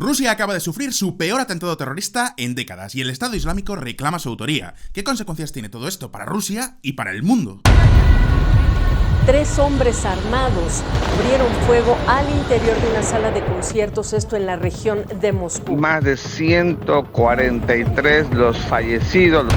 Rusia acaba de sufrir su peor atentado terrorista en décadas y el Estado Islámico reclama su autoría. ¿Qué consecuencias tiene todo esto para Rusia y para el mundo? 3 hombres armados abrieron fuego al interior de una sala de conciertos, esto en la región de Moscú. Más de 143 los fallecidos.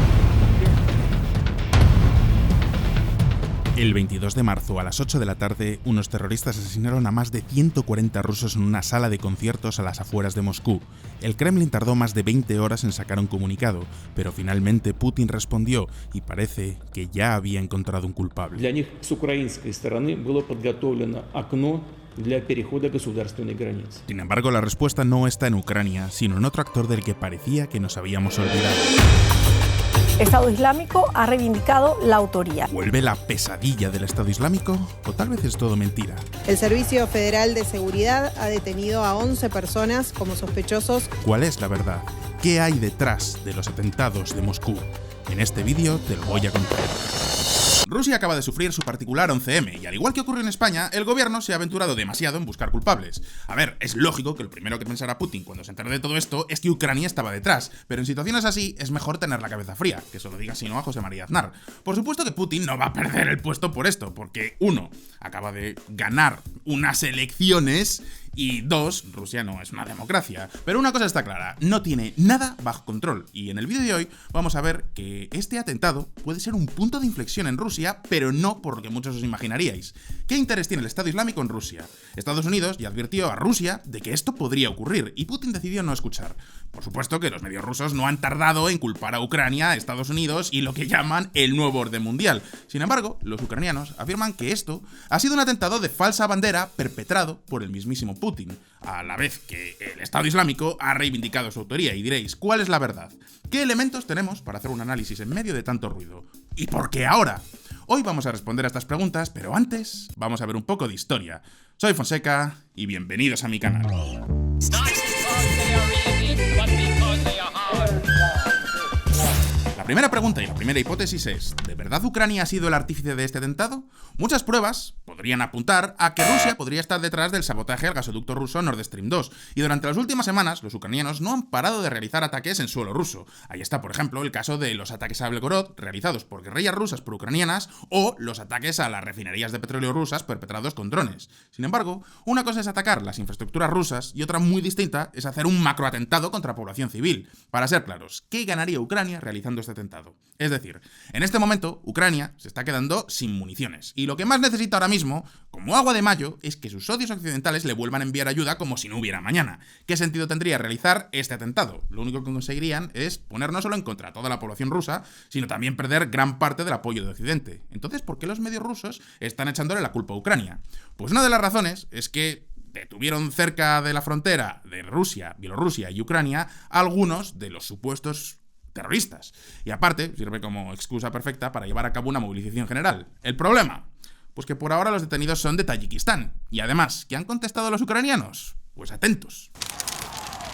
El 22 de marzo a las 8 de la tarde, unos terroristas asesinaron a más de 140 rusos en una sala de conciertos a las afueras de Moscú. El Kremlin tardó más de 20 horas en sacar un comunicado, pero finalmente Putin respondió y parece que ya había encontrado un culpable. Для них с украинской стороны было подготовлено окно для перехода государственной границы. Sin embargo, la respuesta no está en Ucrania, sino en otro actor del que parecía que nos habíamos olvidado. Estado Islámico ha reivindicado la autoría. ¿Vuelve la pesadilla del Estado Islámico? ¿O tal vez es todo mentira? El Servicio Federal de Seguridad ha detenido a 11 personas como sospechosos. ¿Cuál es la verdad? ¿Qué hay detrás de los atentados de Moscú? En este vídeo te lo voy a contar. Rusia acaba de sufrir su particular 11M y al igual que ocurrió en España, el gobierno se ha aventurado demasiado en buscar culpables. A ver, es lógico que lo primero que pensará Putin cuando se entere de todo esto es que Ucrania estaba detrás, pero en situaciones así es mejor tener la cabeza fría, que se lo diga si no a José María Aznar. Por supuesto que Putin no va a perder el puesto por esto, porque 1. Acaba de ganar unas elecciones y 2. Rusia no es una democracia. Pero una cosa está clara, no tiene nada bajo control. Y en el vídeo de hoy vamos a ver que este atentado puede ser un punto de inflexión en Rusia, pero no por lo que muchos os imaginaríais. ¿Qué interés tiene el Estado Islámico en Rusia? Estados Unidos ya advirtió a Rusia de que esto podría ocurrir y Putin decidió no escuchar. Por supuesto que los medios rusos no han tardado en culpar a Ucrania, a Estados Unidos y lo que llaman el nuevo orden mundial. Sin embargo, los ucranianos afirman que esto ha sido un atentado de falsa bandera perpetrado por el mismísimo Putin, a la vez que el Estado Islámico ha reivindicado su autoría. Y diréis, ¿cuál es la verdad? ¿Qué elementos tenemos para hacer un análisis en medio de tanto ruido? ¿Y por qué ahora? Hoy vamos a responder a estas preguntas, pero antes vamos a ver un poco de historia. Soy Fonseca y bienvenidos a mi canal. La primera pregunta y la primera hipótesis es, ¿de verdad Ucrania ha sido el artífice de este atentado? Muchas pruebas podrían apuntar a que Rusia podría estar detrás del sabotaje al gasoducto ruso Nord Stream 2, y durante las últimas semanas los ucranianos no han parado de realizar ataques en suelo ruso. Ahí está, por ejemplo, el caso de los ataques a Belgorod realizados por guerrillas rusas pro-ucranianas o los ataques a las refinerías de petróleo rusas perpetrados con drones. Sin embargo, una cosa es atacar las infraestructuras rusas y otra muy distinta es hacer un macroatentado contra población civil. Para ser claros, ¿qué ganaría Ucrania realizando este atentado? Es decir, en este momento Ucrania se está quedando sin municiones y lo que más necesita ahora mismo, como agua de mayo, es que sus socios occidentales le vuelvan a enviar ayuda como si no hubiera mañana. ¿Qué sentido tendría realizar este atentado? Lo único que conseguirían es poner no solo en contra a toda la población rusa, sino también perder gran parte del apoyo de Occidente. Entonces, ¿por qué los medios rusos están echándole la culpa a Ucrania? Pues una de las razones es que detuvieron cerca de la frontera de Rusia, Bielorrusia y Ucrania a algunos de los supuestos terroristas. Y aparte, sirve como excusa perfecta para llevar a cabo una movilización general. ¿El problema? Pues que por ahora los detenidos son de Tayikistán. Y además, ¿qué han contestado los ucranianos? Pues atentos.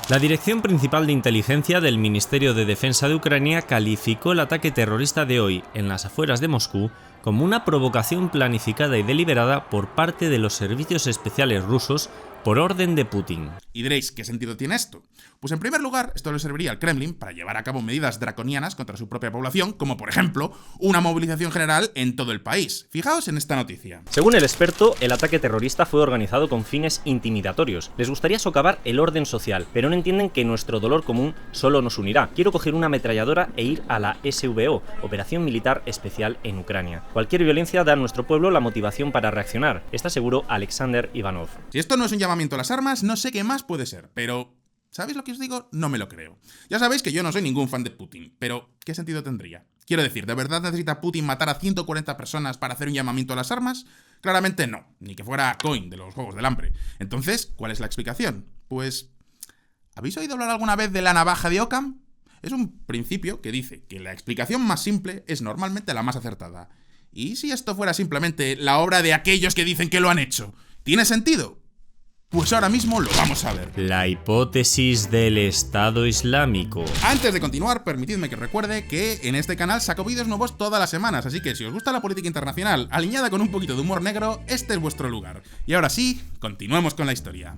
La Dirección Principal de Inteligencia del Ministerio de Defensa de Ucrania calificó el ataque terrorista de hoy en las afueras de Moscú como una provocación planificada y deliberada por parte de los servicios especiales rusos por orden de Putin. Y diréis, ¿qué sentido tiene esto? Pues en primer lugar, esto le serviría al Kremlin para llevar a cabo medidas draconianas contra su propia población, como por ejemplo, una movilización general en todo el país. Fijaos en esta noticia. Según el experto, el ataque terrorista fue organizado con fines intimidatorios. Les gustaría socavar el orden social, pero no entienden que nuestro dolor común solo nos unirá. Quiero coger una ametralladora e ir a la SVO, Operación Militar Especial en Ucrania. Cualquier violencia da a nuestro pueblo la motivación para reaccionar, está seguro Alexander Ivanov. Si esto no es un llamamiento a las armas, no sé qué más puede ser, pero ¿sabéis lo que os digo? No me lo creo. Ya sabéis que yo no soy ningún fan de Putin, pero ¿qué sentido tendría? Quiero decir, ¿de verdad necesita Putin matar a 140 personas para hacer un llamamiento a las armas? Claramente no, ni que fuera Coin de los Juegos del Hambre. Entonces, ¿cuál es la explicación? Pues, ¿habéis oído hablar alguna vez de la navaja de Occam? Es un principio que dice que la explicación más simple es normalmente la más acertada. ¿Y si esto fuera simplemente la obra de aquellos que dicen que lo han hecho? ¿Tiene sentido? Pues ahora mismo lo vamos a ver. La hipótesis del Estado Islámico. Antes de continuar, permitidme que recuerde que en este canal saco vídeos nuevos todas las semanas, así que si os gusta la política internacional alineada con un poquito de humor negro, este es vuestro lugar. Y ahora sí, continuemos con la historia.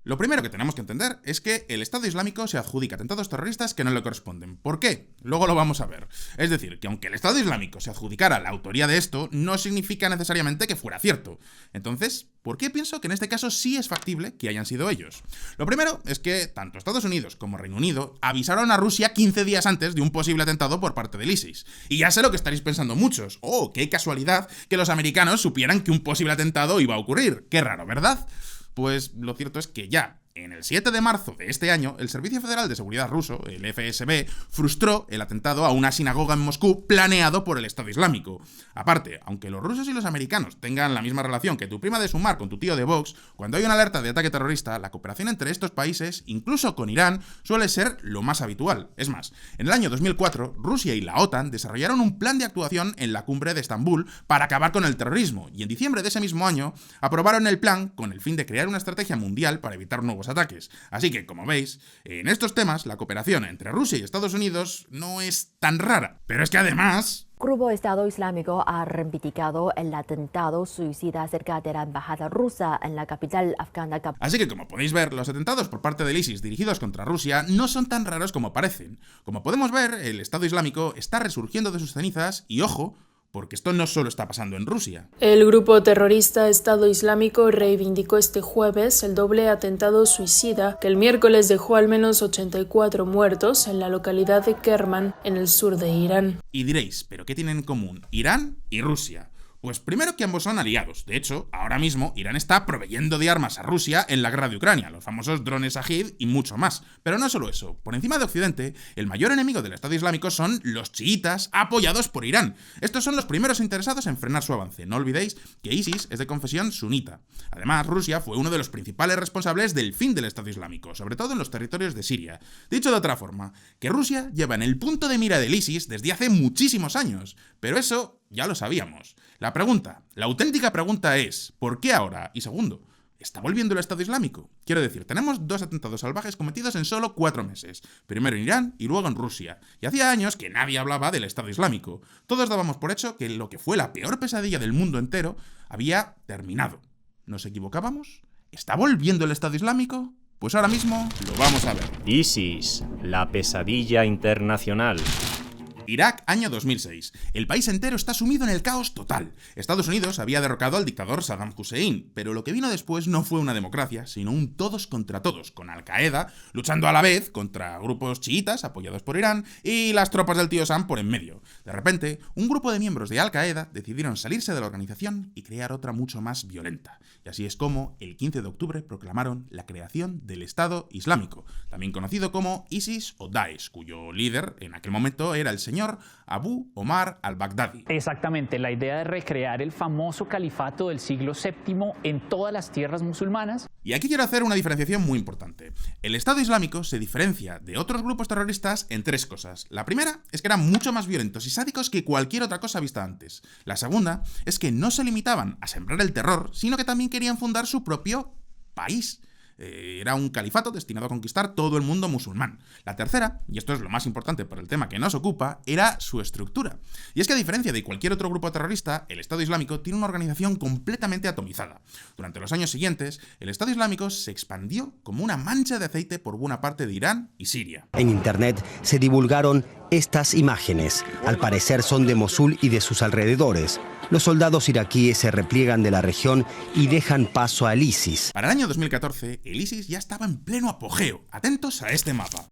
Lo primero que tenemos que entender es que el Estado Islámico se adjudica atentados terroristas que no le corresponden. ¿Por qué? Luego lo vamos a ver. Es decir, que aunque el Estado Islámico se adjudicara la autoría de esto, no significa necesariamente que fuera cierto. Entonces, ¿por qué pienso que en este caso sí es factible que hayan sido ellos? Lo primero es que tanto Estados Unidos como Reino Unido avisaron a Rusia 15 días antes de un posible atentado por parte del ISIS. Y ya sé lo que estaréis pensando muchos. ¡Oh, qué casualidad que los americanos supieran que un posible atentado iba a ocurrir! ¡Qué raro, ¿verdad? Pues lo cierto es que ya en el 7 de marzo de este año, el Servicio Federal de Seguridad ruso, el FSB, frustró el atentado a una sinagoga en Moscú planeado por el Estado Islámico. Aparte, aunque los rusos y los americanos tengan la misma relación que tu prima de Sumar con tu tío de Vox, cuando hay una alerta de ataque terrorista, la cooperación entre estos países, incluso con Irán, suele ser lo más habitual. Es más, en el año 2004, Rusia y la OTAN desarrollaron un plan de actuación en la cumbre de Estambul para acabar con el terrorismo, y en diciembre de ese mismo año aprobaron el plan con el fin de crear una estrategia mundial para evitar nuevos ataques. Así que, como veis, en estos temas la cooperación entre Rusia y Estados Unidos no es tan rara. Pero es que además... El Grupo Estado Islámico ha reivindicado el atentado suicida cerca de la embajada rusa en la capital afgana. Así que, como podéis ver, los atentados por parte del ISIS dirigidos contra Rusia no son tan raros como parecen. Como podemos ver, el Estado Islámico está resurgiendo de sus cenizas y, ojo, porque esto no solo está pasando en Rusia. El grupo terrorista Estado Islámico reivindicó este jueves el doble atentado suicida que el miércoles dejó al menos 84 muertos en la localidad de Kerman, en el sur de Irán. Y diréis, ¿pero qué tienen en común Irán y Rusia? Pues primero que ambos son aliados. De hecho, ahora mismo Irán está proveyendo de armas a Rusia en la guerra de Ucrania, los famosos drones Shahid y mucho más. Pero no solo eso. Por encima de Occidente, el mayor enemigo del Estado Islámico son los chiitas apoyados por Irán. Estos son los primeros interesados en frenar su avance. No olvidéis que ISIS es de confesión sunita. Además, Rusia fue uno de los principales responsables del fin del Estado Islámico, sobre todo en los territorios de Siria. Dicho de otra forma, que Rusia lleva en el punto de mira del ISIS desde hace muchísimos años. Pero eso ya lo sabíamos. La auténtica pregunta es, ¿por qué ahora? Y segundo, ¿está volviendo el Estado Islámico? Quiero decir, tenemos dos atentados salvajes cometidos en solo 4 meses. Primero en Irán y luego en Rusia. Y hacía años que nadie hablaba del Estado Islámico. Todos dábamos por hecho que lo que fue la peor pesadilla del mundo entero había terminado. ¿Nos equivocábamos? ¿Está volviendo el Estado Islámico? Pues ahora mismo lo vamos a ver. ISIS, la pesadilla internacional. Irak, año 2006. El país entero está sumido en el caos total. Estados Unidos había derrocado al dictador Saddam Hussein, pero lo que vino después no fue una democracia, sino un todos contra todos, con Al-Qaeda luchando a la vez contra grupos chiitas apoyados por Irán y las tropas del tío Sam por en medio. De repente, un grupo de miembros de Al-Qaeda decidieron salirse de la organización y crear otra mucho más violenta. Y así es como, el 15 de octubre, proclamaron la creación del Estado Islámico, también conocido como ISIS o Daesh, cuyo líder en aquel momento era el señor Abu Omar al-Baghdadi. Exactamente, la idea de recrear el famoso califato del siglo VII en todas las tierras musulmanas. Y aquí quiero hacer una diferenciación muy importante. El Estado Islámico se diferencia de otros grupos terroristas en 3 cosas. La primera es que eran mucho más violentos y sádicos que cualquier otra cosa vista antes. La segunda es que no se limitaban a sembrar el terror, sino que también querían fundar su propio país. Era un califato destinado a conquistar todo el mundo musulmán. La tercera, y esto es lo más importante por el tema que nos ocupa, era su estructura. Y es que a diferencia de cualquier otro grupo terrorista, el Estado Islámico tiene una organización completamente atomizada. Durante los años siguientes, el Estado Islámico se expandió como una mancha de aceite por buena parte de Irán y Siria. En internet se divulgaron estas imágenes. Al parecer son de Mosul y de sus alrededores. Los soldados iraquíes se repliegan de la región y dejan paso al ISIS. Para el año 2014, el ISIS ya estaba en pleno apogeo. Atentos a este mapa.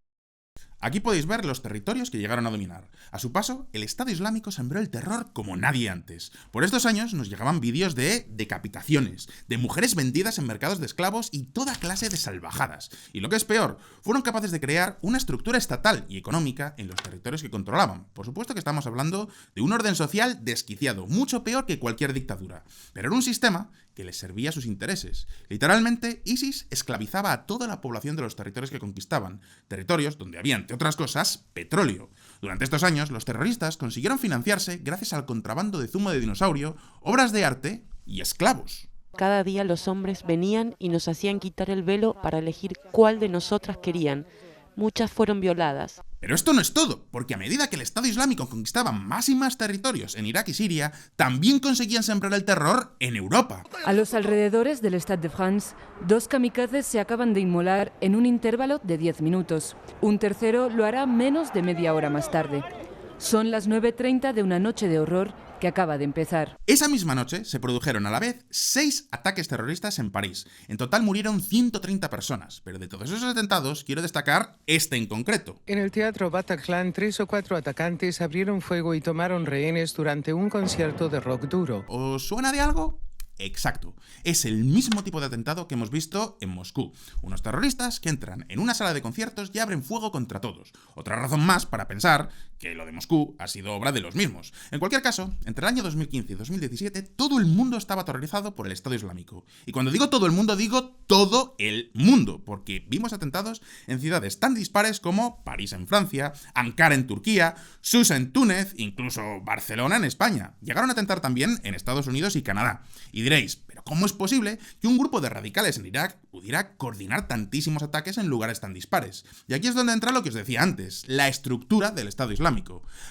Aquí podéis ver los territorios que llegaron a dominar. A su paso, el Estado Islámico sembró el terror como nadie antes. Por estos años nos llegaban vídeos de decapitaciones, de mujeres vendidas en mercados de esclavos y toda clase de salvajadas. Y lo que es peor, fueron capaces de crear una estructura estatal y económica en los territorios que controlaban. Por supuesto que estamos hablando de un orden social desquiciado, mucho peor que cualquier dictadura. Pero era un sistema que les servía a sus intereses. Literalmente, ISIS esclavizaba a toda la población de los territorios que conquistaban, territorios donde había, entre otras cosas, petróleo. Durante estos años, los terroristas consiguieron financiarse gracias al contrabando de zumo de dinosaurio, obras de arte y esclavos. Cada día los hombres venían y nos hacían quitar el velo para elegir cuál de nosotras querían. muchas fueron violadas. Pero esto no es todo, porque a medida que el Estado Islámico conquistaba más y más territorios en Irak y Siria, también conseguían sembrar el terror en Europa. A los alrededores del Stade de France, 2 kamikazes se acaban de inmolar en un intervalo de 10 minutos. Un tercero lo hará menos de media hora más tarde. Son las 9:30 de una noche de horror que acaba de empezar. Esa misma noche se produjeron a la vez 6 ataques terroristas en París. En total murieron 130 personas, pero de todos esos atentados quiero destacar este en concreto. En el Teatro Bataclan, 3 o 4 atacantes abrieron fuego y tomaron rehenes durante un concierto de rock duro. ¿Os suena de algo? Exacto, es el mismo tipo de atentado que hemos visto en Moscú. Unos terroristas que entran en una sala de conciertos y abren fuego contra todos. Otra razón más para pensar que lo de Moscú ha sido obra de los mismos. En cualquier caso, entre el año 2015 y 2017, todo el mundo estaba aterrorizado por el Estado Islámico. Y cuando digo todo el mundo, digo todo el mundo, porque vimos atentados en ciudades tan dispares como París en Francia, Ankara en Turquía, Susa en Túnez, incluso Barcelona en España. Llegaron a atentar también en Estados Unidos y Canadá. Y diréis, ¿pero cómo es posible que un grupo de radicales en Irak pudiera coordinar tantísimos ataques en lugares tan dispares? Y aquí es donde entra lo que os decía antes, la estructura del Estado Islámico.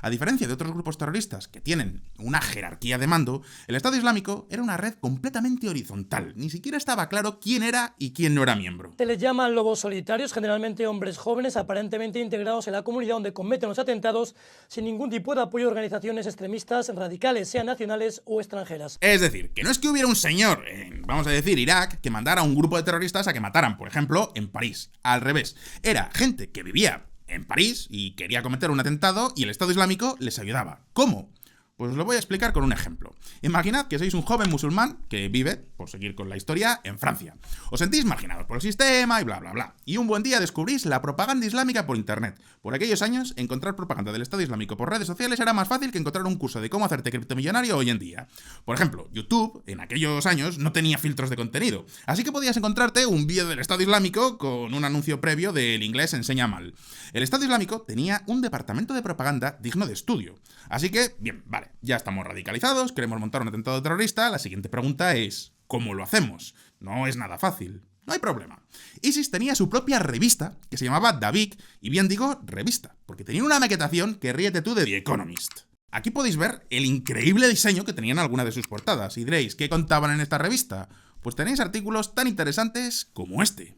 A diferencia de otros grupos terroristas que tienen una jerarquía de mando, el Estado Islámico era una red completamente horizontal. Ni siquiera estaba claro quién era y quién no era miembro. Se les llaman lobos solitarios, generalmente hombres jóvenes aparentemente integrados en la comunidad donde cometen los atentados sin ningún tipo de apoyo a organizaciones extremistas radicales, sean nacionales o extranjeras. Es decir, que no es que hubiera un señor en, vamos a decir, Irak, que mandara a un grupo de terroristas a que mataran, por ejemplo, en París. Al revés, era gente que vivía en París y quería cometer un atentado y el Estado Islámico les ayudaba. ¿Cómo? Pues os lo voy a explicar con un ejemplo. Imaginad que sois un joven musulmán que vive, por seguir con la historia, en Francia. Os sentís marginados por el sistema y bla bla bla. Y un buen día descubrís la propaganda islámica por internet. Por aquellos años, encontrar propaganda del Estado Islámico por redes sociales era más fácil que encontrar un curso de cómo hacerte criptomillonario hoy en día. Por ejemplo, YouTube, en aquellos años, no tenía filtros de contenido. Así que podías encontrarte un vídeo del Estado Islámico con un anuncio previo del inglés enseña mal. El Estado Islámico tenía un departamento de propaganda digno de estudio. Así que, bien, vale. Ya estamos radicalizados, queremos montar un atentado terrorista, la siguiente pregunta es, ¿cómo lo hacemos? No es nada fácil. No hay problema. ISIS tenía su propia revista, que se llamaba Davik, y bien digo revista, porque tenía una maquetación que ríete tú de The Economist. Aquí podéis ver el increíble diseño que tenían algunas de sus portadas, y diréis, ¿qué contaban en esta revista? Pues tenéis artículos tan interesantes como este.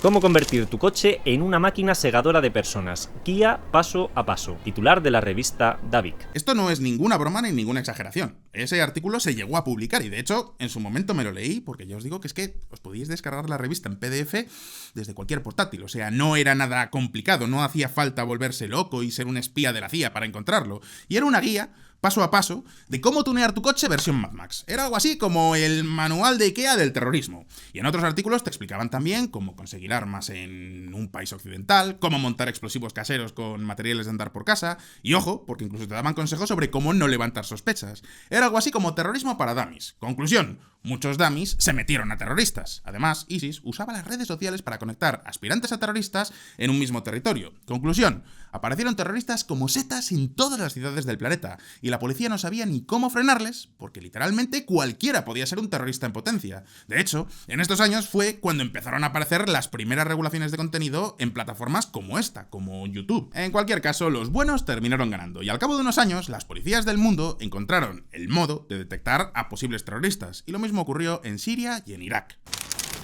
Cómo convertir tu coche en una máquina segadora de personas. Guía paso a paso. Titular de la revista Davik. Esto no es ninguna broma ni ninguna exageración. Ese artículo se llegó a publicar y de hecho en su momento me lo leí porque ya os digo que es que os podíais descargar la revista en PDF desde cualquier portátil. O sea, no era nada complicado, no hacía falta volverse loco y ser un espía de la CIA para encontrarlo. Y era una guía paso a paso de cómo tunear tu coche versión Mad Max. Era algo así como el manual de IKEA del terrorismo. Y en otros artículos te explicaban también cómo conseguir armas en un país occidental, cómo montar explosivos caseros con materiales de andar por casa, y ojo, porque incluso te daban consejos sobre cómo no levantar sospechas. Era algo así como terrorismo para dummies. Conclusión, muchos dummies se metieron a terroristas. Además, ISIS usaba las redes sociales para conectar aspirantes a terroristas en un mismo territorio. Conclusión, aparecieron terroristas como setas en todas las ciudades del planeta, y la policía no sabía ni cómo frenarles, porque literalmente cualquiera podía ser un terrorista en potencia. De hecho, en estos años fue cuando empezaron a aparecer las primeras regulaciones de contenido en plataformas como esta, como YouTube. En cualquier caso, los buenos terminaron ganando, y al cabo de unos años, las policías del mundo encontraron el modo de detectar a posibles terroristas, y lo mismo ocurrió en Siria y en Irak.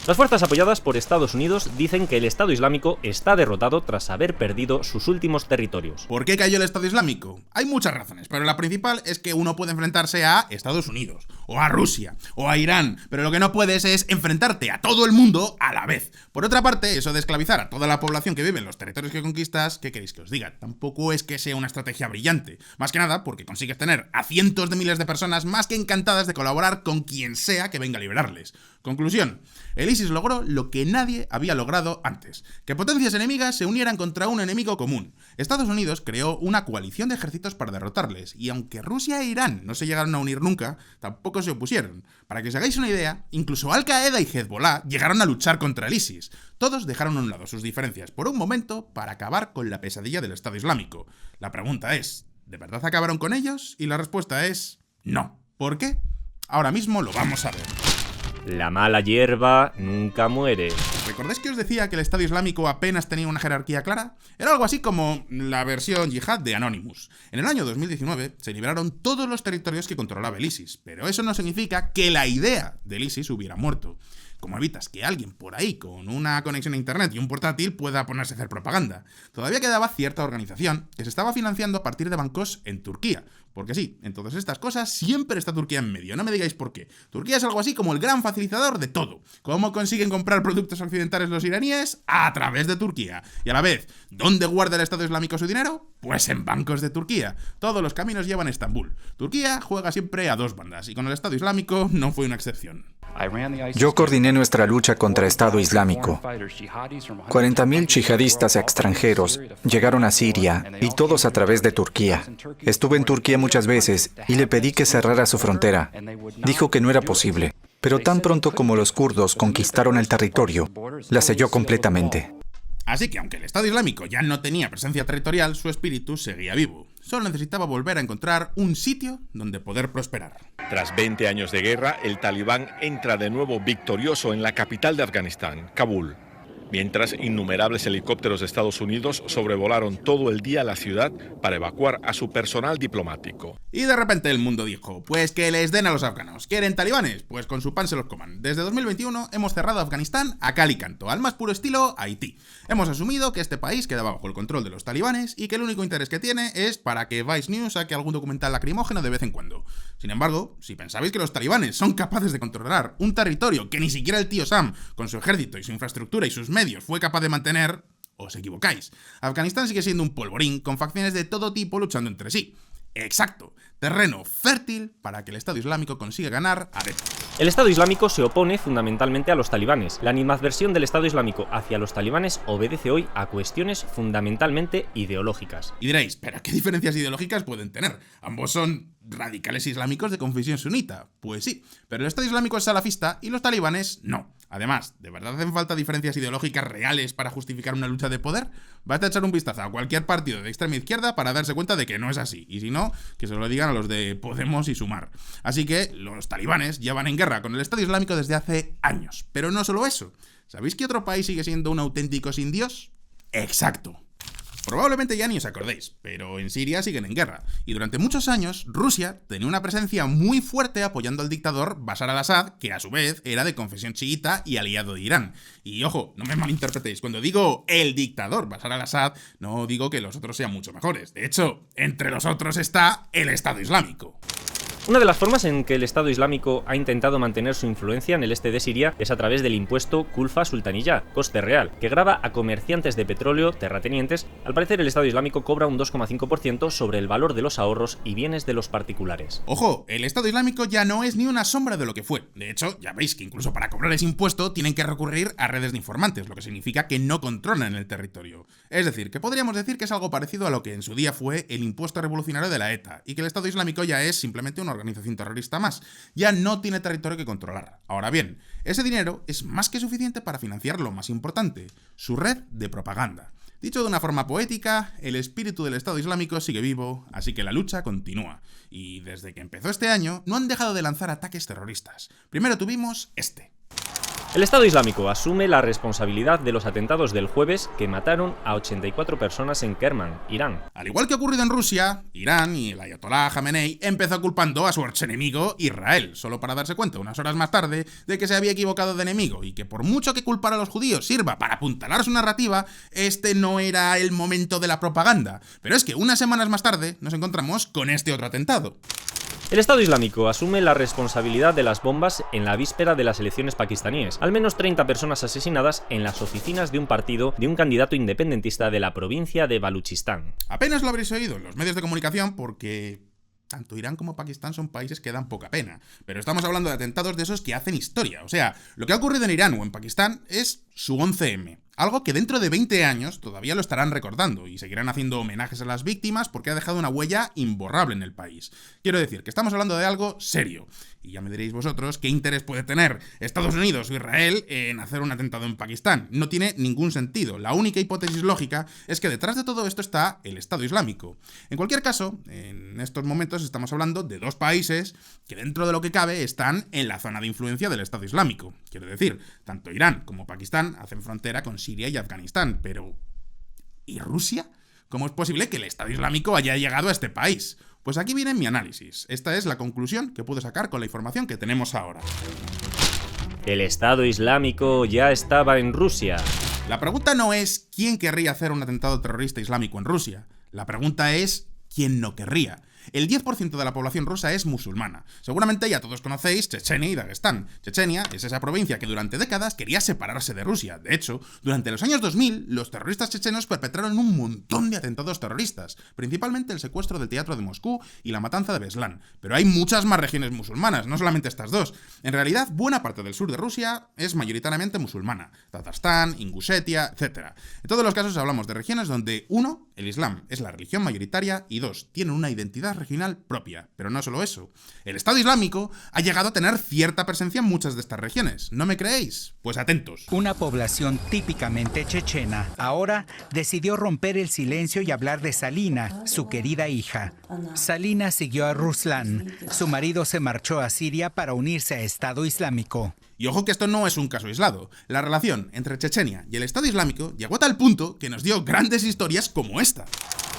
Las fuerzas apoyadas por Estados Unidos dicen que el Estado Islámico está derrotado tras haber perdido sus últimos territorios. ¿Por qué cayó el Estado Islámico? Hay muchas razones, pero la principal es que uno puede enfrentarse a Estados Unidos, o a Rusia, o a Irán, pero lo que no puedes es enfrentarte a todo el mundo a la vez. Por otra parte, eso de esclavizar a toda la población que vive en los territorios que conquistas, ¿qué queréis que os diga? Tampoco es que sea una estrategia brillante. Más que nada porque consigues tener a cientos de miles de personas más que encantadas de colaborar con quien sea que venga a liberarles. Conclusión, el ISIS logró lo que nadie había logrado antes, que potencias enemigas se unieran contra un enemigo común. Estados Unidos creó una coalición de ejércitos para derrotarles, y aunque Rusia e Irán no se llegaron a unir nunca, tampoco se opusieron. Para que os hagáis una idea, incluso Al-Qaeda y Hezbollah llegaron a luchar contra el ISIS. Todos dejaron a un lado sus diferencias por un momento para acabar con la pesadilla del Estado Islámico. La pregunta es, ¿de verdad acabaron con ellos? Y la respuesta es no. ¿Por qué? Ahora mismo lo vamos a ver. La mala hierba nunca muere. ¿Recordáis que os decía que el Estado Islámico apenas tenía una jerarquía clara? Era algo así como la versión yihad de Anonymous. En el año 2019 se liberaron todos los territorios que controlaba el ISIS, pero eso no significa que la idea del ISIS hubiera muerto. ¿Cómo evitas que alguien por ahí con una conexión a internet y un portátil pueda ponerse a hacer propaganda? Todavía quedaba cierta organización que se estaba financiando a partir de bancos en Turquía. Porque sí, en todas estas cosas siempre está Turquía en medio, no me digáis por qué. Turquía es algo así como el gran facilitador de todo. ¿Cómo consiguen comprar productos occidentales los iraníes? A través de Turquía. Y a la vez, ¿dónde guarda el Estado Islámico su dinero? Pues en bancos de Turquía. Todos los caminos llevan a Estambul. Turquía juega siempre a dos bandas, y con el Estado Islámico no fue una excepción. Yo coordiné nuestra lucha contra Estado Islámico. 40.000 yihadistas extranjeros llegaron a Siria, y todos a través de Turquía. Estuve en Turquía muchas veces y le pedí que cerrara su frontera. Dijo que no era posible, pero tan pronto como los kurdos conquistaron el territorio, la selló completamente. Así que aunque el Estado Islámico ya no tenía presencia territorial, su espíritu seguía vivo. Solo necesitaba volver a encontrar un sitio donde poder prosperar. Tras 20 años de guerra, el talibán entra de nuevo victorioso en la capital de Afganistán, Kabul. Mientras, innumerables helicópteros de Estados Unidos sobrevolaron todo el día la ciudad para evacuar a su personal diplomático. Y de repente el mundo dijo, pues que les den a los afganos. ¿Quieren talibanes? Pues con su pan se los coman. Desde 2021 hemos cerrado Afganistán a cal y canto, al más puro estilo Haití. Hemos asumido que este país queda bajo el control de los talibanes y que el único interés que tiene es para que Vice News saque algún documental lacrimógeno de vez en cuando. Sin embargo, si pensabais que los talibanes son capaces de controlar un territorio que ni siquiera el tío Sam, con su ejército y su infraestructura y sus medios, fue capaz de mantener, os equivocáis. Afganistán sigue siendo un polvorín con facciones de todo tipo luchando entre sí. Exacto, terreno fértil para que el Estado Islámico consiga ganar adeptos. El Estado Islámico se opone fundamentalmente a los talibanes. La animadversión del Estado Islámico hacia los talibanes obedece hoy a cuestiones fundamentalmente ideológicas. Y diréis, ¿pero qué diferencias ideológicas pueden tener? Ambos son radicales islámicos de confesión sunita. Pues sí, pero el Estado Islámico es salafista y los talibanes no. Además, ¿de verdad hacen falta diferencias ideológicas reales para justificar una lucha de poder? Basta echar un vistazo a cualquier partido de extrema izquierda para darse cuenta de que no es así. Y si no, que se lo digan a los de Podemos y Sumar. Así que los talibanes ya van en guerra con el Estado Islámico desde hace años. Pero no solo eso. ¿Sabéis qué otro país sigue siendo un auténtico sin Dios? Exacto. Probablemente ya ni os acordéis, pero en Siria siguen en guerra, y durante muchos años Rusia tenía una presencia muy fuerte apoyando al dictador Bashar al-Assad, que a su vez era de confesión chiita y aliado de Irán. Y ojo, no me malinterpretéis, cuando digo el dictador Bashar al-Assad, no digo que los otros sean mucho mejores. De hecho, entre los otros está el Estado Islámico. Una de las formas en que el Estado Islámico ha intentado mantener su influencia en el este de Siria es a través del impuesto Kulfa Sultaniyya, coste real, que grava a comerciantes de petróleo, terratenientes. Al parecer el Estado Islámico cobra un 2,5% sobre el valor de los ahorros y bienes de los particulares. Ojo, el Estado Islámico ya no es ni una sombra de lo que fue. De hecho, ya veis que incluso para cobrar ese impuesto tienen que recurrir a redes de informantes, lo que significa que no controlan el territorio. Es decir, que podríamos decir que es algo parecido a lo que en su día fue el impuesto revolucionario de la ETA, y que el Estado Islámico ya es simplemente una organización terrorista más. Ya no tiene territorio que controlar. Ahora bien, ese dinero es más que suficiente para financiar lo más importante, su red de propaganda. Dicho de una forma poética, el espíritu del Estado Islámico sigue vivo, así que la lucha continúa. Y desde que empezó este año, no han dejado de lanzar ataques terroristas. Primero tuvimos este. El Estado Islámico asume la responsabilidad de los atentados del jueves que mataron a 84 personas en Kerman, Irán. Al igual que ha ocurrido en Rusia, Irán y el ayatolá Jamenei empezó culpando a su archienemigo Israel, solo para darse cuenta unas horas más tarde de que se había equivocado de enemigo y que por mucho que culpar a los judíos sirva para apuntalar su narrativa, este no era el momento de la propaganda. Pero es que unas semanas más tarde nos encontramos con este otro atentado. El Estado Islámico asume la responsabilidad de las bombas en la víspera de las elecciones pakistaníes. Al menos 30 personas asesinadas en las oficinas de un partido de un candidato independentista de la provincia de Baluchistán. Apenas lo habréis oído en los medios de comunicación porque tanto Irán como Pakistán son países que dan poca pena. Pero estamos hablando de atentados de esos que hacen historia. O sea, lo que ha ocurrido en Irán o en Pakistán es su 11M. Algo que dentro de 20 años todavía lo estarán recordando y seguirán haciendo homenajes a las víctimas porque ha dejado una huella imborrable en el país. Quiero decir que estamos hablando de algo serio. Y ya me diréis vosotros qué interés puede tener Estados Unidos o Israel en hacer un atentado en Pakistán. No tiene ningún sentido. La única hipótesis lógica es que detrás de todo esto está el Estado Islámico. En cualquier caso, en estos momentos estamos hablando de dos países que dentro de lo que cabe están en la zona de influencia del Estado Islámico. Quiero decir, tanto Irán como Pakistán hacen frontera con Siria y Afganistán, pero ¿y Rusia? ¿Cómo es posible que el Estado Islámico haya llegado a este país? Pues aquí viene mi análisis. Esta es la conclusión que puedo sacar con la información que tenemos ahora. El Estado Islámico ya estaba en Rusia. La pregunta no es ¿quién querría hacer un atentado terrorista islámico en Rusia? La pregunta es ¿quién no querría? El 10% de la población rusa es musulmana. Seguramente ya todos conocéis Chechenia y Dagestán. Chechenia es esa provincia que durante décadas quería separarse de Rusia. De hecho, durante los años 2000, los terroristas chechenos perpetraron un montón de atentados terroristas, principalmente el secuestro del teatro de Moscú y la matanza de Beslan. Pero hay muchas más regiones musulmanas, no solamente estas dos. En realidad, buena parte del sur de Rusia es mayoritariamente musulmana. Tatarstan, Ingushetia, etc. En todos los casos hablamos de regiones donde, 1, el Islam es la religión mayoritaria y 2, tienen una identidad regional propia. Pero no solo eso. El Estado Islámico ha llegado a tener cierta presencia en muchas de estas regiones. ¿No me creéis? Pues atentos. Una población típicamente chechena ahora decidió romper el silencio y hablar de Salina, su querida hija. Salina siguió a Ruslan. Su marido se marchó a Siria para unirse a Estado Islámico. Y ojo que esto no es un caso aislado. La relación entre Chechenia y el Estado Islámico llegó a tal punto que nos dio grandes historias como esta.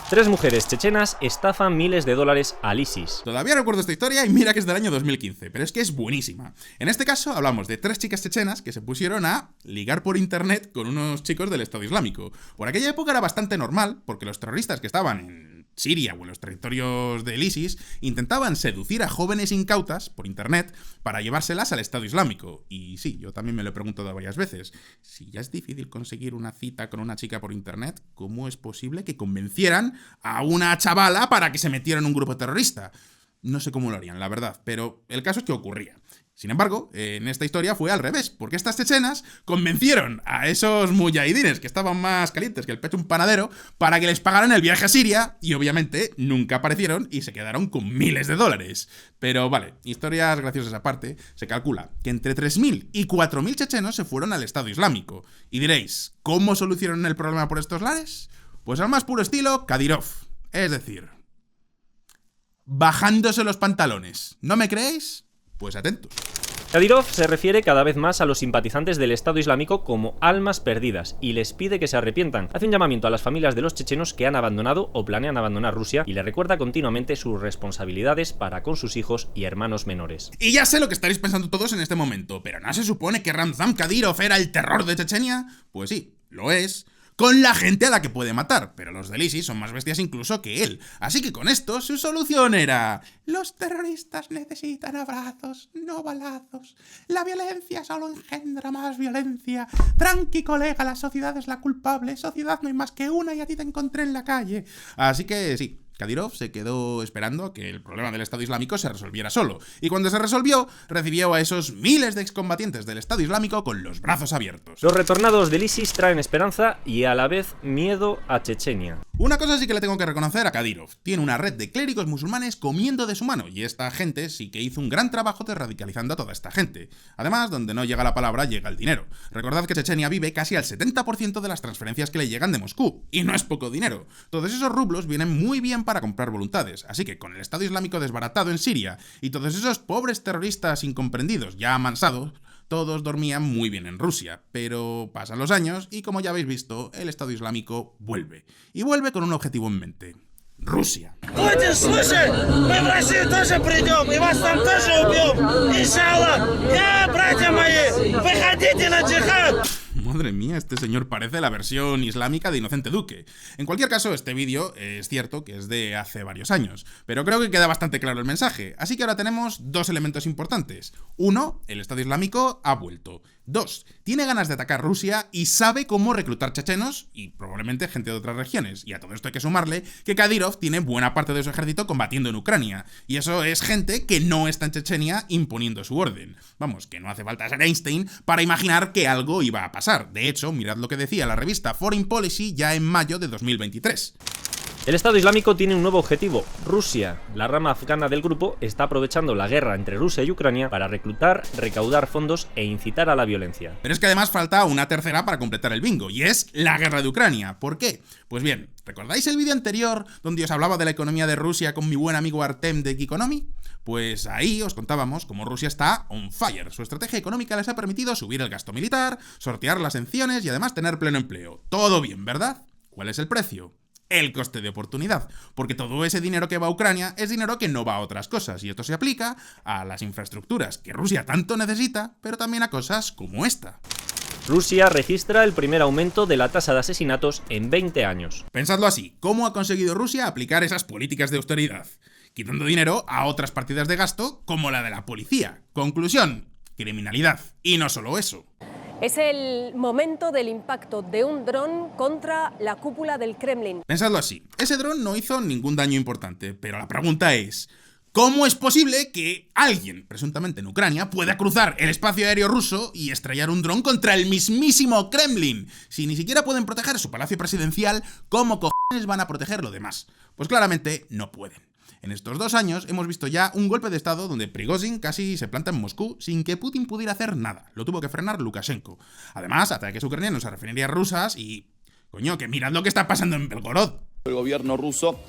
3 mujeres chechenas estafan miles de dólares al ISIS. Todavía recuerdo esta historia y mira que es del año 2015, pero es que es buenísima. En este caso hablamos de 3 chicas chechenas que se pusieron a ligar por internet con unos chicos del Estado Islámico. Por aquella época era bastante normal, porque los terroristas que estaban en Siria o en los territorios del ISIS intentaban seducir a jóvenes incautas por internet para llevárselas al Estado Islámico. Y sí, yo también me lo he preguntado varias veces. Si ya es difícil conseguir una cita con una chica por internet, ¿cómo es posible que convencieran a una chavala para que se metiera en un grupo terrorista? No sé cómo lo harían, la verdad, pero el caso es que ocurría. Sin embargo, en esta historia fue al revés, porque estas chechenas convencieron a esos mujahidines que estaban más calientes que el pecho de un panadero para que les pagaran el viaje a Siria y obviamente nunca aparecieron y se quedaron con miles de dólares. Pero vale, historias graciosas aparte, se calcula que entre 3.000 y 4.000 chechenos se fueron al Estado Islámico. Y diréis, ¿cómo solucionaron el problema por estos lares? Pues al más puro estilo Kadyrov, es decir, bajándose los pantalones. ¿No me creéis? Pues atentos. Kadyrov se refiere cada vez más a los simpatizantes del Estado Islámico como almas perdidas y les pide que se arrepientan. Hace un llamamiento a las familias de los chechenos que han abandonado o planean abandonar Rusia y le recuerda continuamente sus responsabilidades para con sus hijos y hermanos menores. Y ya sé lo que estaréis pensando todos en este momento, ¿pero no se supone que Ramzan Kadyrov era el terror de Chechenia? Pues sí, lo es. Con la gente a la que puede matar, pero los del ISIS son más bestias incluso que él. Así que con esto su solución era: los terroristas necesitan abrazos, no balazos. La violencia solo engendra más violencia. Tranqui, colega, la sociedad es la culpable. Sociedad no hay más que una y a ti te encontré en la calle. Así que sí, Kadyrov se quedó esperando a que el problema del Estado Islámico se resolviera solo. Y cuando se resolvió, recibió a esos miles de excombatientes del Estado Islámico con los brazos abiertos. Los retornados del ISIS traen esperanza y a la vez miedo a Chechenia. Una cosa sí que le tengo que reconocer a Kadyrov. Tiene una red de clérigos musulmanes comiendo de su mano, y esta gente sí que hizo un gran trabajo de radicalizando a toda esta gente. Además, donde no llega la palabra, llega el dinero. Recordad que Chechenia vive casi al 70% de las transferencias que le llegan de Moscú, y no es poco dinero. Todos esos rublos vienen muy bien para comprar voluntades, así que con el Estado Islámico desbaratado en Siria, y todos esos pobres terroristas incomprendidos ya amansados, todos dormían muy bien en Rusia, pero pasan los años y, como ya habéis visto, el Estado Islámico vuelve. Y vuelve con un objetivo en mente: Rusia. Madre mía, este señor parece la versión islámica de Inocente Duque. En cualquier caso, este vídeo es cierto que es de hace varios años, pero creo que queda bastante claro el mensaje, así que ahora tenemos dos elementos importantes. 1, el Estado Islámico ha vuelto. 2, tiene ganas de atacar Rusia y sabe cómo reclutar chechenos y probablemente gente de otras regiones. Y a todo esto hay que sumarle que Kadyrov tiene buena parte de su ejército combatiendo en Ucrania. Y eso es gente que no está en Chechenia imponiendo su orden. Vamos, que no hace falta ser Einstein para imaginar que algo iba a pasar. pasar. De hecho, mirad lo que decía la revista Foreign Policy ya en mayo de 2023. El Estado Islámico tiene un nuevo objetivo. Rusia, la rama afgana del grupo, está aprovechando la guerra entre Rusia y Ucrania para reclutar, recaudar fondos e incitar a la violencia. Pero es que además falta una tercera para completar el bingo, y es la guerra de Ucrania. ¿Por qué? Pues bien, ¿recordáis el vídeo anterior donde os hablaba de la economía de Rusia con mi buen amigo Artem de Geekonomy? Pues ahí os contábamos cómo Rusia está on fire. Su estrategia económica les ha permitido subir el gasto militar, sortear las sanciones y además tener pleno empleo. Todo bien, ¿verdad? ¿Cuál es el precio? El coste de oportunidad, porque todo ese dinero que va a Ucrania es dinero que no va a otras cosas, y esto se aplica a las infraestructuras que Rusia tanto necesita, pero también a cosas como esta. Rusia registra el primer aumento de la tasa de asesinatos en 20 años. Pensadlo así, ¿cómo ha conseguido Rusia aplicar esas políticas de austeridad? Quitando dinero a otras partidas de gasto, como la de la policía. Conclusión, criminalidad. Y no solo eso. Es el momento del impacto de un dron contra la cúpula del Kremlin. Pensadlo así, ese dron no hizo ningún daño importante, pero la pregunta es, ¿cómo es posible que alguien, presuntamente en Ucrania, pueda cruzar el espacio aéreo ruso y estrellar un dron contra el mismísimo Kremlin? Si ni siquiera pueden proteger su palacio presidencial, ¿cómo cojones van a proteger lo demás? Pues claramente no pueden. En estos 2 años hemos visto ya un golpe de estado donde Prigozhin casi se planta en Moscú sin que Putin pudiera hacer nada. Lo tuvo que frenar Lukashenko. Además, ataques ucranianos a refinerías rusas y... coño, que mirad lo que está pasando en Belgorod. El gobierno ruso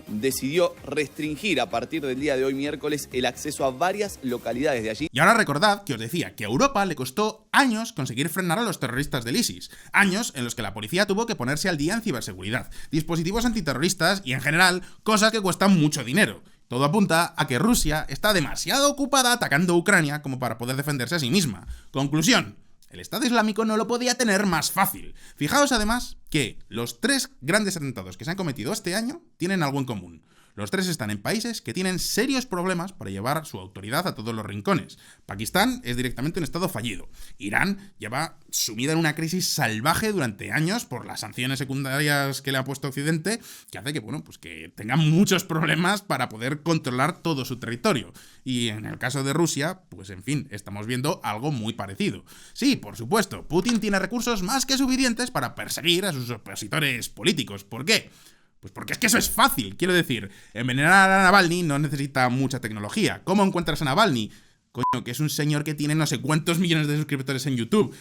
decidió restringir a partir del día de hoy miércoles el acceso a varias localidades de allí. Y ahora recordad que os decía que a Europa le costó años conseguir frenar a los terroristas del ISIS, años en los que la policía tuvo que ponerse al día en ciberseguridad, dispositivos antiterroristas y en general cosas que cuestan mucho dinero. Todo apunta a que Rusia está demasiado ocupada atacando a Ucrania como para poder defenderse a sí misma. Conclusión. El Estado Islámico no lo podía tener más fácil. Fijaos además que los 3 grandes atentados que se han cometido este año tienen algo en común. Los 3 están en países que tienen serios problemas para llevar su autoridad a todos los rincones. Pakistán es directamente un estado fallido. Irán lleva sumida en una crisis salvaje durante años por las sanciones secundarias que le ha puesto Occidente, que hace que, bueno, pues que tenga muchos problemas para poder controlar todo su territorio. Y en el caso de Rusia, pues en fin, estamos viendo algo muy parecido. Sí, por supuesto, Putin tiene recursos más que suficientes para perseguir a sus opositores políticos. ¿Por qué? Pues porque es que eso es fácil, quiero decir, envenenar a Navalny no necesita mucha tecnología. ¿Cómo encuentras a Navalny? Coño, que es un señor que tiene no sé cuántos millones de suscriptores en YouTube.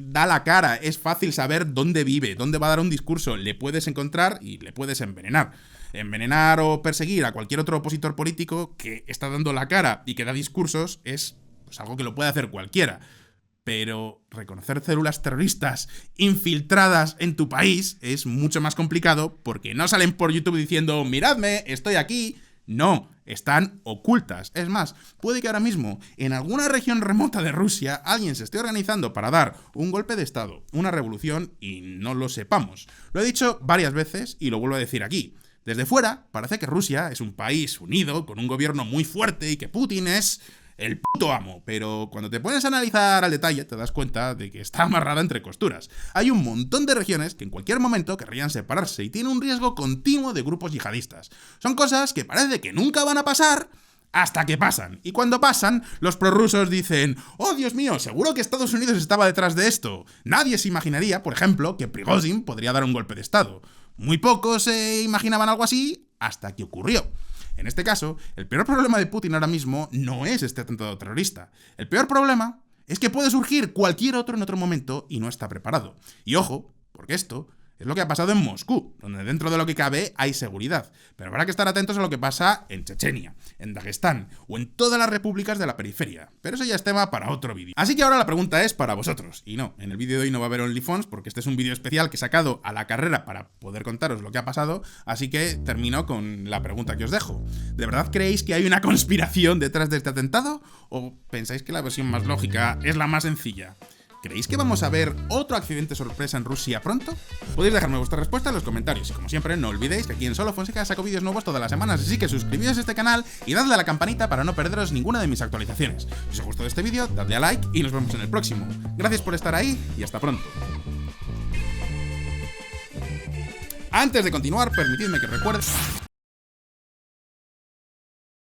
Da la cara, es fácil saber dónde vive, dónde va a dar un discurso, le puedes encontrar y le puedes envenenar. Envenenar o perseguir a cualquier otro opositor político que está dando la cara y que da discursos es pues, algo que lo puede hacer cualquiera. Pero reconocer células terroristas infiltradas en tu país es mucho más complicado porque no salen por YouTube diciendo «Miradme, estoy aquí». No, están ocultas. Es más, puede que ahora mismo en alguna región remota de Rusia alguien se esté organizando para dar un golpe de estado, una revolución y no lo sepamos. Lo he dicho varias veces y lo vuelvo a decir aquí. Desde fuera parece que Rusia es un país unido con un gobierno muy fuerte y que Putin es... el puto amo, pero cuando te pones a analizar al detalle te das cuenta de que está amarrada entre costuras. Hay un montón de regiones que en cualquier momento querrían separarse y tiene un riesgo continuo de grupos yihadistas. Son cosas que parece que nunca van a pasar hasta que pasan. Y cuando pasan, los prorrusos dicen «Oh, Dios mío, seguro que Estados Unidos estaba detrás de esto». Nadie se imaginaría, por ejemplo, que Prigozhin podría dar un golpe de estado. Muy pocos se imaginaban algo así hasta que ocurrió. En este caso, el peor problema de Putin ahora mismo no es este atentado terrorista. El peor problema es que puede surgir cualquier otro en otro momento y no está preparado. Y ojo, porque esto es lo que ha pasado en Moscú, donde dentro de lo que cabe hay seguridad. Pero habrá que estar atentos a lo que pasa en Chechenia, en Dagestán o en todas las repúblicas de la periferia. Pero eso ya es tema para otro vídeo. Así que ahora la pregunta es para vosotros. Y no, en el vídeo de hoy no va a haber OnlyFans porque este es un vídeo especial que he sacado a la carrera para poder contaros lo que ha pasado. Así que termino con la pregunta que os dejo. ¿De verdad creéis que hay una conspiración detrás de este atentado? ¿O pensáis que la versión más lógica es la más sencilla? ¿Creéis que vamos a ver otro accidente sorpresa en Rusia pronto? Podéis dejarme vuestra respuesta en los comentarios y como siempre no olvidéis que aquí en Solo Fonseca saco vídeos nuevos todas las semanas, así que suscribíos a este canal y dadle a la campanita para no perderos ninguna de mis actualizaciones. Si os ha gustado este vídeo, dadle a like y nos vemos en el próximo. Gracias por estar ahí y hasta pronto. Antes de continuar, permitidme que recuerde...